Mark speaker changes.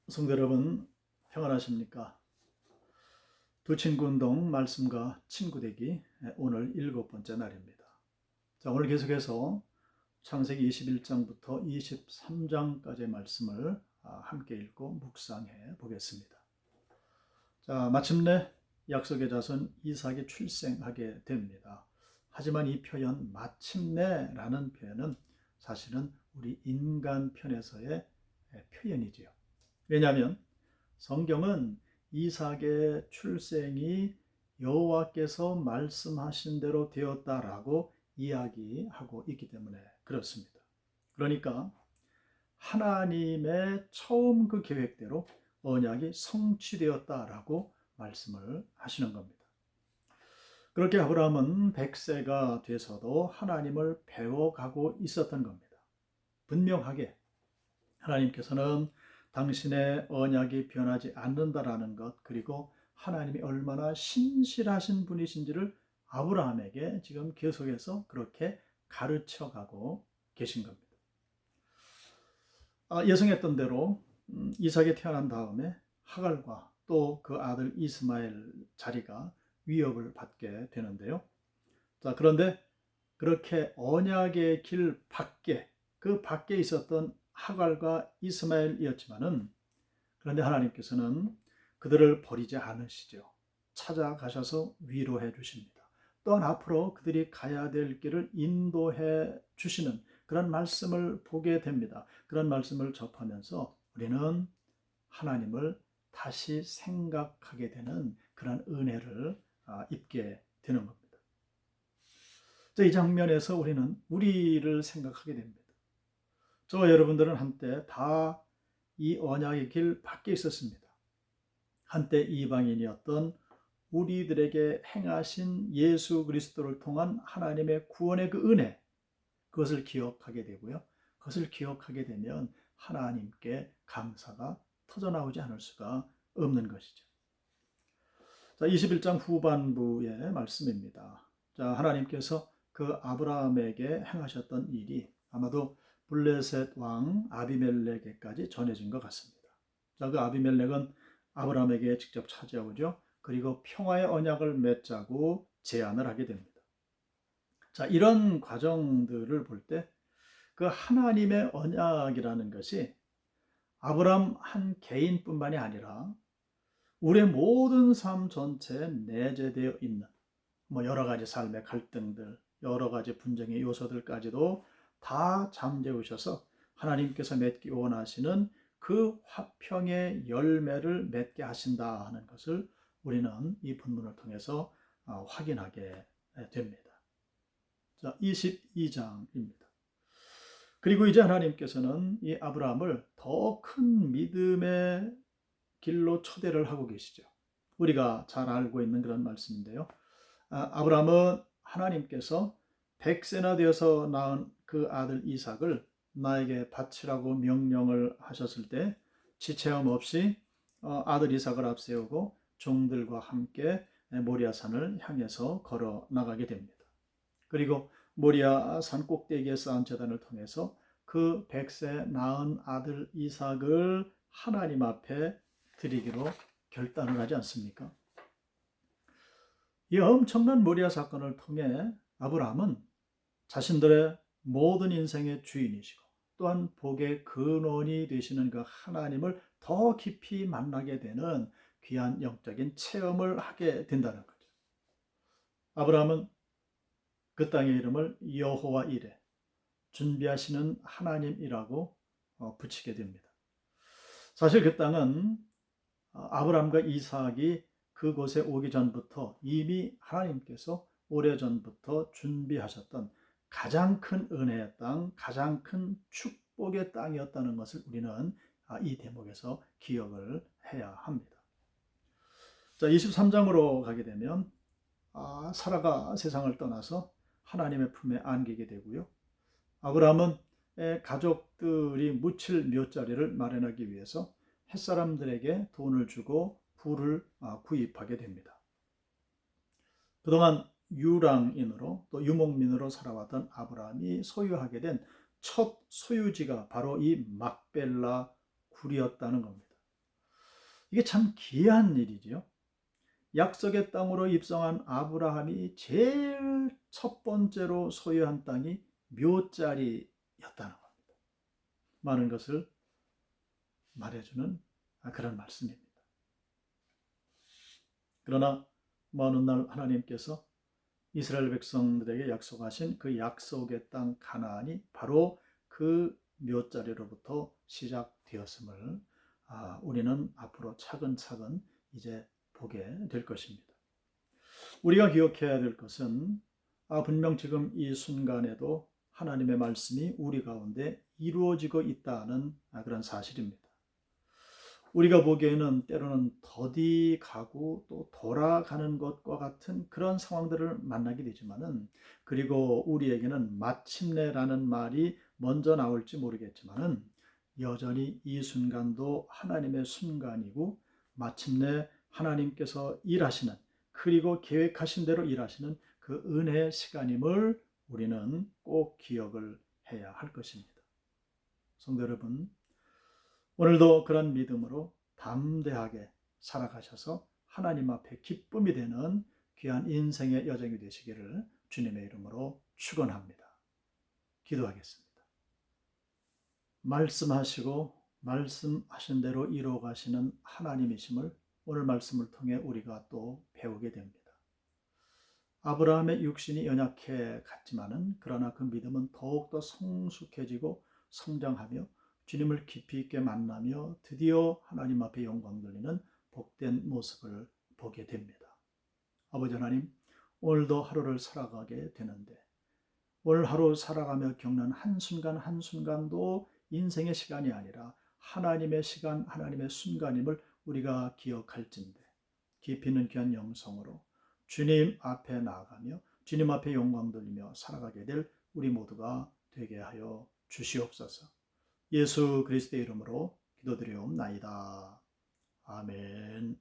Speaker 1: 성도 여러분, 평안하십니까? 두 친구 운동 말씀과 친구 되기 오늘 7번째 날입니다. 자, 오늘 계속해서 창세기 21장부터 23장까지의 말씀을 함께 읽고 묵상해 보겠습니다. 자, 마침내 약속의 자손 이삭이 출생하게 됩니다. 하지만 이 표현 마침내라는 표현은 사실은 우리 인간 편에서의 표현이지요. 왜냐하면 성경은 이삭의 출생이 여호와께서 말씀하신 대로 되었다라고 이야기하고 있기 때문에 그렇습니다. 그러니까 하나님의 처음 그 계획대로 언약이 성취되었다라고 말씀을 하시는 겁니다. 그렇게 아브라함은 100세가 돼서도 하나님을 배워가고 있었던 겁니다. 분명하게 하나님께서는 당신의 언약이 변하지 않는다라는 것, 그리고 하나님이 얼마나 신실하신 분이신지를 아브라함에게 지금 계속해서 그렇게 가르쳐가고 계신 겁니다. 예상했던 대로 이삭이 태어난 다음에 하갈과 또 그 아들 이스마엘 자리가 위협을 받게 되는데요. 자, 그런데 그렇게 언약의 길 밖에, 그 밖에 있었던 하갈과 이스마엘이었지만은, 그런데 하나님께서는 그들을 버리지 않으시죠. 찾아가셔서 위로해 주십니다. 또한 앞으로 그들이 가야 될 길을 인도해 주시는 그런 말씀을 보게 됩니다. 그런 말씀을 접하면서 우리는 하나님을 다시 생각하게 되는 그런 은혜를 입게 되는 겁니다. 이 장면에서 우리는 우리를 생각하게 됩니다. 저와 여러분들은 한때 다 이 언약의 길 밖에 있었습니다. 한때 이방인이었던 우리들에게 행하신 예수 그리스도를 통한 하나님의 구원의 그 은혜, 그것을 기억하게 되고요. 그것을 기억하게 되면 하나님께 감사가 터져나오지 않을 수가 없는 것이죠. 자, 21장 후반부의 말씀입니다. 자, 하나님께서 그 아브라함에게 행하셨던 일이 아마도 블레셋 왕 아비멜렉에까지 전해진 것 같습니다. 자, 그 아비멜렉은 아브라함에게 직접 찾아오죠. 그리고 평화의 언약을 맺자고 제안을 하게 됩니다. 자, 이런 과정들을 볼 때 그 하나님의 언약이라는 것이 아브라함 한 개인뿐만이 아니라 우리의 모든 삶 전체에 내재되어 있는 여러 가지 삶의 갈등들, 여러 가지 분쟁의 요소들까지도 다 잠재우셔서 하나님께서 맺기 원하시는 그 화평의 열매를 맺게 하신다 하는 것을 우리는 이 본문을 통해서 확인하게 됩니다. 자, 22장입니다. 그리고 이제 하나님께서는 이 아브라함을 더 큰 믿음의 길로 초대를 하고 계시죠. 우리가 잘 알고 있는 그런 말씀인데요. 아브라함은 하나님께서 100세나 되어서 낳은 그 아들 이삭을 나에게 바치라고 명령을 하셨을 때 지체함 없이 아들 이삭을 앞세우고 종들과 함께 모리아산을 향해서 걸어 나가게 됩니다. 그리고 모리아 산 꼭대기에 쌓은 제단을 통해서 그 100세 낳은 아들 이삭을 하나님 앞에 드리기로 결단을 하지 않습니까? 이 엄청난 모리아 사건을 통해 아브라함은 자신들의 모든 인생의 주인이시고 또한 복의 근원이 되시는 그 하나님을 더 깊이 만나게 되는 귀한 영적인 체험을 하게 된다는 거죠. 아브라함은 그 땅의 이름을 여호와 이레, 준비하시는 하나님이라고 붙이게 됩니다. 사실 그 땅은 아브라함과 이삭이 그곳에 오기 전부터 이미 하나님께서 오래전부터 준비하셨던 가장 큰 은혜의 땅, 가장 큰 축복의 땅이었다는 것을 우리는 이 대목에서 기억을 해야 합니다. 자, 23장으로 가게 되면 사라가 세상을 떠나서 하나님의 품에 안기게 되고요. 아브라함은 가족들이 묻힐 묘자리를 마련하기 위해서 햇사람들에게 돈을 주고 부를 구입하게 됩니다. 그동안 유랑인으로 또 유목민으로 살아왔던 아브라함이 소유하게 된 첫 소유지가 바로 이 막벨라 굴이었다는 겁니다. 이게 참 귀한 일이지요. 약속의 땅으로 입성한 아브라함이 제일 첫 번째로 소유한 땅이 묘자리였다는 겁니다. 많은 것을 말해주는 그런 말씀입니다. 그러나 어느 날 하나님께서 이스라엘 백성들에게 약속하신 그 약속의 땅 가나안이 바로 그 묘자리로부터 시작되었음을 우리는 앞으로 차근차근 이제 보게 될 것입니다. 우리가 기억해야 될 것은 분명 지금 이 순간에도 하나님의 말씀이 우리 가운데 이루어지고 있다는 그런 사실입니다. 우리가 보기에는 때로는 더디 가고 또 돌아가는 것과 같은 그런 상황들을 만나게 되지만은, 그리고 우리에게는 마침내라는 말이 먼저 나올지 모르겠지만은 여전히 이 순간도 하나님의 순간이고 마침내 하나님께서 일하시는, 그리고 계획하신 대로 일하시는 그 은혜의 시간임을 우리는 꼭 기억을 해야 할 것입니다. 성도 여러분, 오늘도 그런 믿음으로 담대하게 살아가셔서 하나님 앞에 기쁨이 되는 귀한 인생의 여정이 되시기를 주님의 이름으로 축원합니다. 기도하겠습니다. 말씀하시고 말씀하신 대로 이루어 가시는 하나님이심을 오늘 말씀을 통해 우리가 또 배우게 됩니다. 아브라함의 육신이 연약해 갔지만은 그러나 그 믿음은 더욱더 성숙해지고 성장하며 주님을 깊이 있게 만나며 드디어 하나님 앞에 영광 돌리는 복된 모습을 보게 됩니다. 아버지 하나님, 오늘도 하루를 살아가게 되는데 오늘 하루 살아가며 겪는 한순간 한순간도 인생의 시간이 아니라 하나님의 시간, 하나님의 순간임을 우리가 기억할진대 깊이 있는 귀한 영성으로 주님 앞에 나아가며 주님 앞에 영광 돌리며 살아가게 될 우리 모두가 되게 하여 주시옵소서. 예수 그리스도의 이름으로 기도드리옵나이다. 아멘.